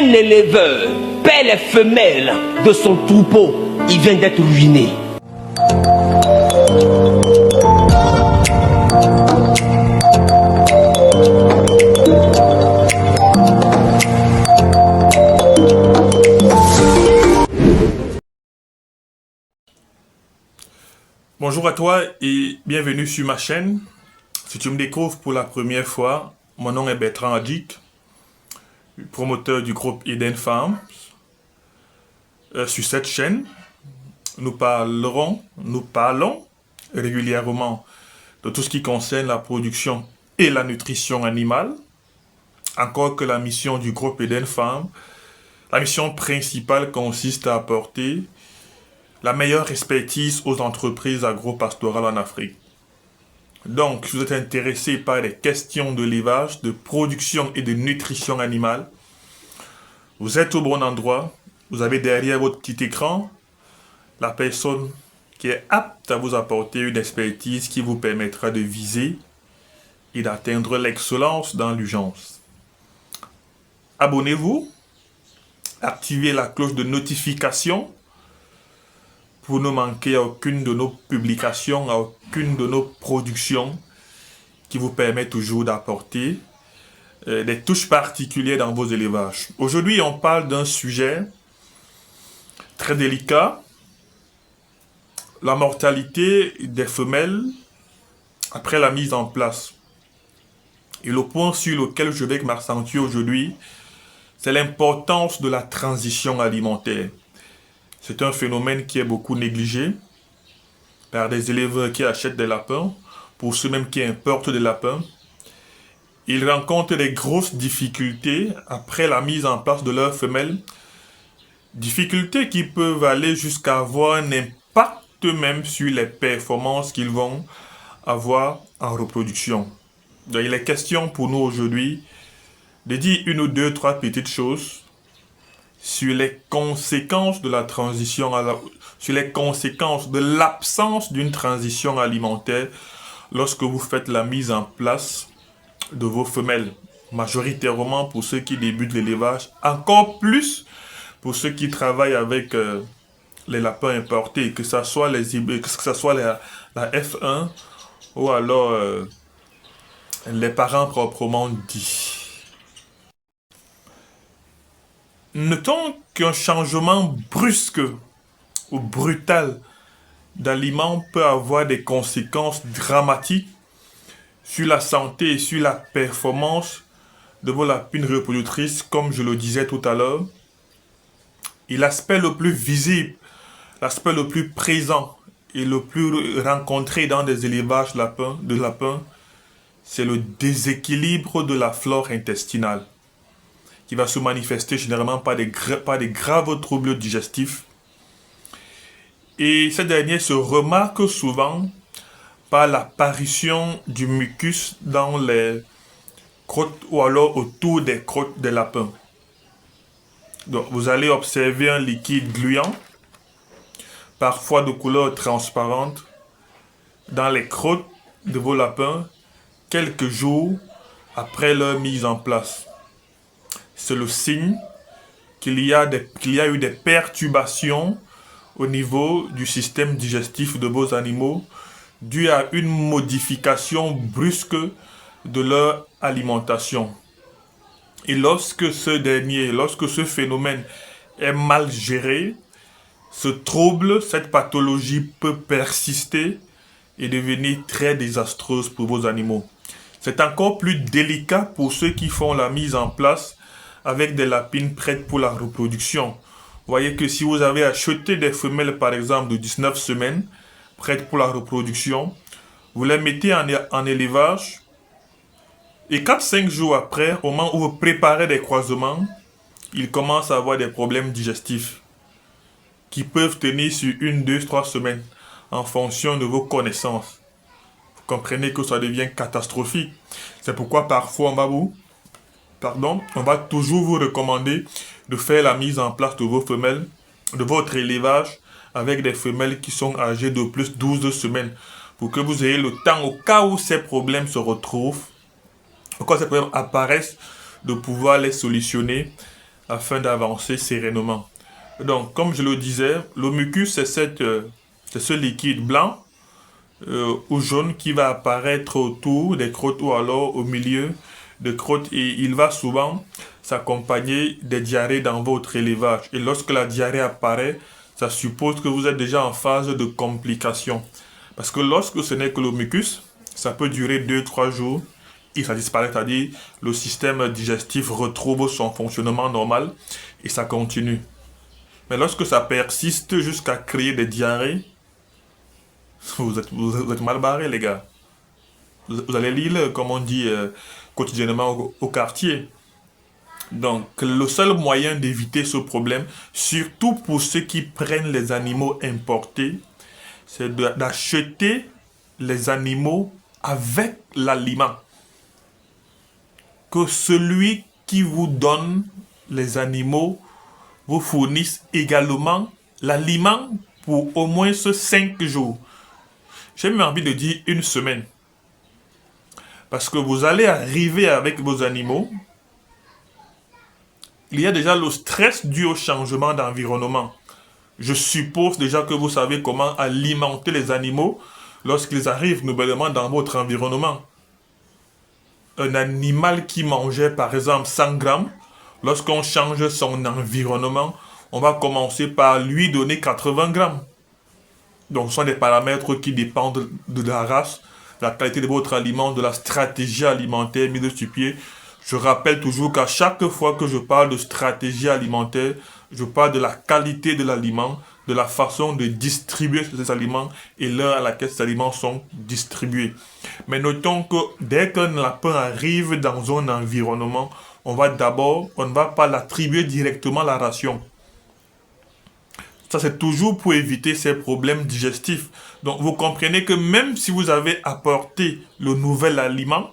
un éleveur perd les femelles de son troupeau, il vient d'être ruiné. Bonjour à toi et bienvenue sur ma chaîne. Si tu me découvres pour la première fois, mon nom est Bertrand Adjik, promoteur du groupe Eden Farms. Sur cette chaîne, nous parlons régulièrement de tout ce qui concerne la production et la nutrition animale. Encore que la mission du groupe Eden Farms, la mission principale consiste à apporter la meilleure expertise aux entreprises agro-pastorales en Afrique. Donc, si vous êtes intéressé par les questions de l'élevage, de production et de nutrition animale, vous êtes au bon endroit. Vous avez derrière votre petit écran la personne qui est apte à vous apporter une expertise qui vous permettra de viser et d'atteindre l'excellence dans l'urgence. Abonnez-vous, activez la cloche de notification pour ne manquer à aucune de nos publications, à aucune de nos productions qui vous permet toujours d'apporter des touches particulières dans vos élevages. Aujourd'hui, on parle d'un sujet très délicat, la mortalité des femelles après la mise en place. Et le point sur lequel je vais m'accentuer aujourd'hui, c'est l'importance de la transition alimentaire. C'est un phénomène qui est beaucoup négligé par des éleveurs qui achètent des lapins, pour ceux-mêmes qui importent des lapins. Ils rencontrent des grosses difficultés après la mise en place de leurs femelles. Difficultés qui peuvent aller jusqu'à avoir un impact même sur les performances qu'ils vont avoir en reproduction. Donc, il est question pour nous aujourd'hui de dire une ou deux, trois petites choses sur les conséquences de la transition, sur les conséquences de l'absence d'une transition alimentaire lorsque vous faites la mise en place de vos femelles. Majoritairement pour ceux qui débutent l'élevage, encore plus pour ceux qui travaillent avec les lapins importés, que ce soit la F1 ou alors les parents proprement dits. Notons qu'un changement brusque ou brutal d'aliments peut avoir des conséquences dramatiques sur la santé et sur la performance de vos lapines reproductrices, comme je le disais tout à l'heure. Et l'aspect le plus visible, l'aspect le plus présent et le plus rencontré dans des élevages de lapins, c'est le déséquilibre de la flore intestinale, qui va se manifester généralement par des graves troubles digestifs. Et ces derniers se remarquent souvent par l'apparition du mucus dans les crottes ou alors autour des crottes des lapins. Donc vous allez observer un liquide gluant, parfois de couleur transparente, dans les crottes de vos lapins quelques jours après leur mise en place. C'est le signe qu'il y a eu des perturbations au niveau du système digestif de vos animaux dû à une modification brusque de leur alimentation. Et lorsque ce phénomène est mal géré, ce trouble, cette pathologie peut persister et devenir très désastreuse pour vos animaux. C'est encore plus délicat pour ceux qui font la mise en place avec des lapines prêtes pour la reproduction. Vous voyez que si vous avez acheté des femelles, par exemple, de 19 semaines, prêtes pour la reproduction, vous les mettez en élevage, et 4-5 jours après, au moment où vous préparez des croisements, ils commencent à avoir des problèmes digestifs qui peuvent tenir sur 1, 2, 3 semaines en fonction de vos connaissances. Vous comprenez que ça devient catastrophique. C'est pourquoi parfois on va toujours vous recommander de faire la mise en place de vos femelles, de votre élevage, avec des femelles qui sont âgées de plus de 12 semaines, pour que vous ayez le temps, au cas où ces problèmes se retrouvent, au cas où ces problèmes apparaissent, de pouvoir les solutionner afin d'avancer sereinement. Donc, comme je le disais, le mucus, c'est ce liquide blanc ou jaune qui va apparaître autour des crottes ou alors au milieu des crottes et il va souvent s'accompagner des diarrhées dans votre élevage. Et lorsque la diarrhée apparaît, ça suppose que vous êtes déjà en phase de complication. Parce que lorsque ce n'est que le mucus, ça peut durer 2-3 jours et ça disparaît, c'est-à-dire le système digestif retrouve son fonctionnement normal et ça continue. Mais lorsque ça persiste jusqu'à créer des diarrhées, vous êtes mal barré, les gars. Vous allez lire, comme on dit quotidiennement au quartier. Donc, le seul moyen d'éviter ce problème, surtout pour ceux qui prennent les animaux importés, c'est d'acheter les animaux avec l'aliment. Que celui qui vous donne les animaux vous fournisse également l'aliment pour au moins ce 5 jours. J'ai même envie de dire une semaine. Parce que vous allez arriver avec vos animaux. Il y a déjà le stress dû au changement d'environnement. Je suppose déjà que vous savez comment alimenter les animaux lorsqu'ils arrivent nouvellement dans votre environnement. Un animal qui mangeait par exemple 100 grammes, lorsqu'on change son environnement, on va commencer par lui donner 80 grammes. Donc ce sont des paramètres qui dépendent de la race, de la qualité de votre aliment, de la stratégie alimentaire mise sur pied. Je rappelle toujours qu'à chaque fois que je parle de stratégie alimentaire, je parle de la qualité de l'aliment, de la façon de distribuer ces aliments et l'heure à laquelle ces aliments sont distribués. Mais notons que dès qu'un lapin arrive dans un environnement, on ne va pas l'attribuer directement la ration. Ça, c'est toujours pour éviter ces problèmes digestifs. Donc, vous comprenez que même si vous avez apporté le nouvel aliment,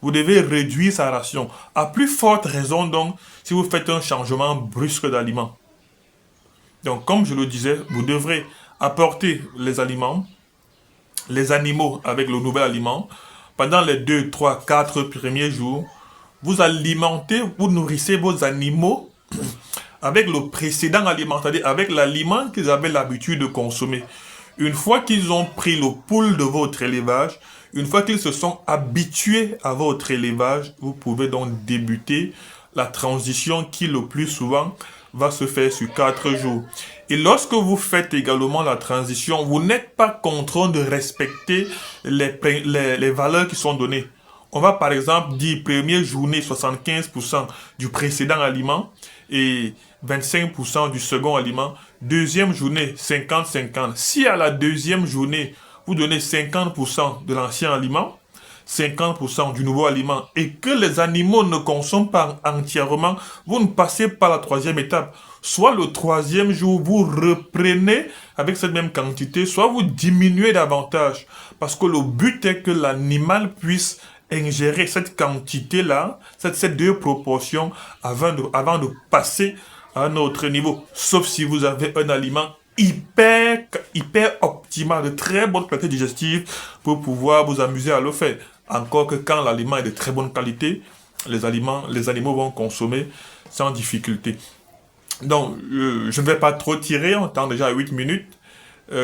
vous devez réduire sa ration. À plus forte raison, donc, si vous faites un changement brusque d'aliment. Donc, comme je le disais, vous devrez apporter les aliments, les animaux avec le nouvel aliment. Pendant les 2, 3, 4 premiers jours, vous alimentez, vous nourrissez vos animaux avec le précédent aliment, c'est-à-dire avec l'aliment qu'ils avaient l'habitude de consommer. Une fois qu'ils ont pris le pouls de votre élevage, une fois qu'ils se sont habitués à votre élevage, vous pouvez donc débuter la transition qui le plus souvent va se faire sur 4 jours. Et lorsque vous faites également la transition, vous n'êtes pas contraint de respecter les valeurs qui sont données. On va par exemple dire première journée 75% du précédent aliment et 25% du second aliment. Deuxième journée 50-50. Si à la deuxième journée, vous donnez 50% de l'ancien aliment, 50% du nouveau aliment et que les animaux ne consomment pas entièrement, vous ne passez pas la troisième étape. Soit le troisième jour, vous reprenez avec cette même quantité, soit vous diminuez davantage. Parce que le but est que l'animal puisse ingérer cette quantité-là, ces deux proportions, avant de passer à un autre niveau. Sauf si vous avez un aliment hyper optimal, de très bonne qualité digestive pour pouvoir vous amuser à le faire. Encore que quand l'aliment est de très bonne qualité, les animaux vont consommer sans difficulté. Donc, je ne vais pas trop tirer, on tend déjà à 8 minutes.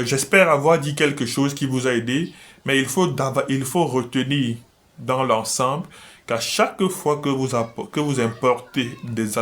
J'espère avoir dit quelque chose qui vous a aidé, mais il faut retenir dans l'ensemble qu'à chaque fois que vous importez des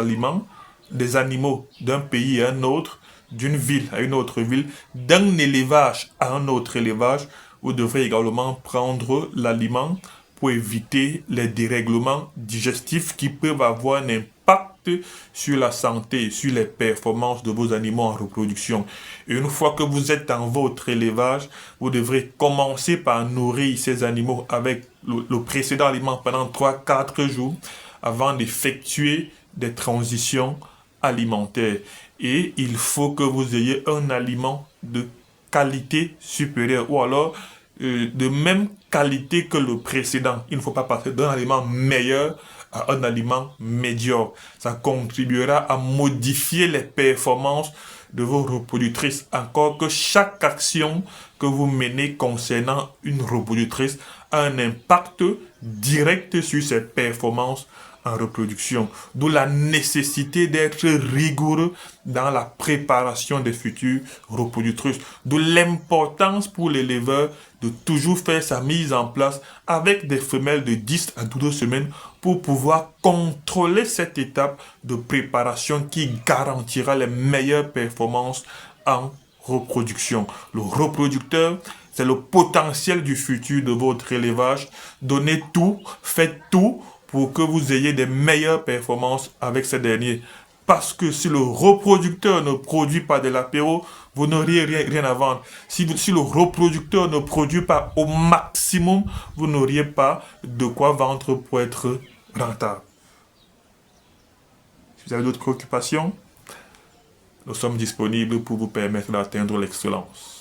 animaux d'un pays à un autre, d'une ville à une autre ville, d'un élevage à un autre élevage, vous devrez également prendre l'aliment pour éviter les dérèglements digestifs qui peuvent avoir un impact sur la santé, sur les performances de vos animaux en reproduction. Et une fois que vous êtes dans votre élevage, vous devrez commencer par nourrir ces animaux avec le précédent aliment pendant 3-4 jours avant d'effectuer des transitions alimentaires. Et il faut que vous ayez un aliment de qualité supérieure ou alors de même qualité que le précédent. Il ne faut pas passer d'un aliment meilleur à un aliment médiocre. Ça contribuera à modifier les performances de vos reproductrices. Encore que chaque action que vous menez concernant une reproductrice a un impact direct sur ses performances en reproduction. D'où la nécessité d'être rigoureux dans la préparation des futures reproductrices. D'où l'importance pour l'éleveur de toujours faire sa mise en place avec des femelles de 10 à 12 semaines pour pouvoir contrôler cette étape de préparation qui garantira les meilleures performances en reproduction. Le reproducteur, c'est le potentiel du futur de votre élevage. Donnez tout, faites tout pour que vous ayez des meilleures performances avec ces derniers. Parce que si le reproducteur ne produit pas de l'apéro, vous n'auriez rien à vendre. Si le reproducteur ne produit pas au maximum, vous n'auriez pas de quoi vendre pour être rentable. Si vous avez d'autres préoccupations, nous sommes disponibles pour vous permettre d'atteindre l'excellence.